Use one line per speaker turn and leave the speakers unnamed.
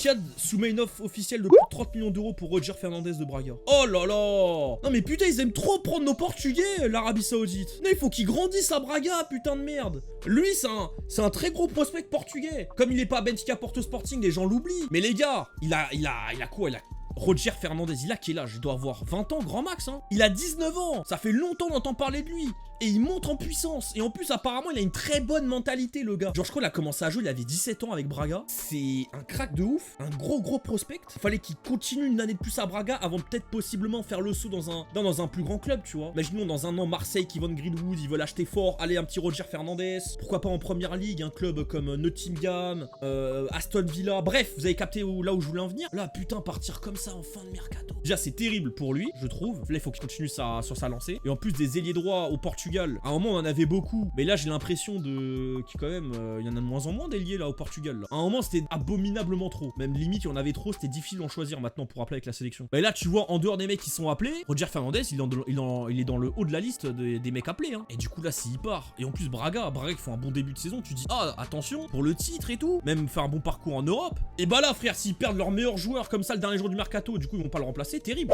Etihad soumet une offre officielle de plus de 30 millions d'euros pour Roger Fernandez de Braga. Oh là là. Non mais putain, ils aiment trop prendre nos Portugais, l'Arabie Saoudite. Non, il faut qu'ils grandissent à Braga, putain de merde. Lui, c'est un très gros prospect portugais. Comme il est pas à Benfica Porto Sporting, les gens l'oublient. Mais les gars, il a quoi? Roger Fernandez, il a quel âge? Il doit avoir 20 ans, grand max, hein. Il a 19 ans. Ça fait longtemps qu'on entend parler de lui. Et il monte en puissance. Et en plus, apparemment, il a une très bonne mentalité, le gars. Genre, je crois qu'il a commencé à jouer, il avait 17 ans avec Braga. C'est un crack de ouf. Un gros prospect. Il fallait qu'il continue une année de plus à Braga avant de peut-être possiblement faire le saut dans un plus grand club, tu vois. Imaginons dans un an, Marseille qui vend Greenwood, ils veulent acheter fort. Allez, un petit Roger Fernandez. Pourquoi pas en première ligue, un club comme Nottingham, Aston Villa. Bref, vous avez capté là où je voulais en venir. Là, putain, partir comme ça en fin de mercato. Déjà, c'est terrible pour lui, je trouve. Là, il faut qu'il continue sur sa lancée. Et en plus, des ailiers droits au Portugal. À un moment, on en avait beaucoup. Mais là, j'ai l'impression qu'il quand même, il y en a de moins en moins d'ailiers là au Portugal. Là. À un moment, c'était abominablement trop. Même limite, il y en avait trop. C'était difficile d'en choisir maintenant pour appeler avec la sélection. Et là, tu vois, en dehors des mecs qui sont appelés, Roger Fernandez, il est dans le haut de la liste des mecs appelés. Hein. Et du coup, là, s'il part. Et en plus, Braga qui font un bon début de saison, tu dis, ah, attention, pour le titre et tout. Même faire un bon parcours en Europe. Et bah là, frère, s'ils perdent leur meilleur joueur comme ça le dernier jour du mercato, du coup, ils vont pas le remplacer. Terrible.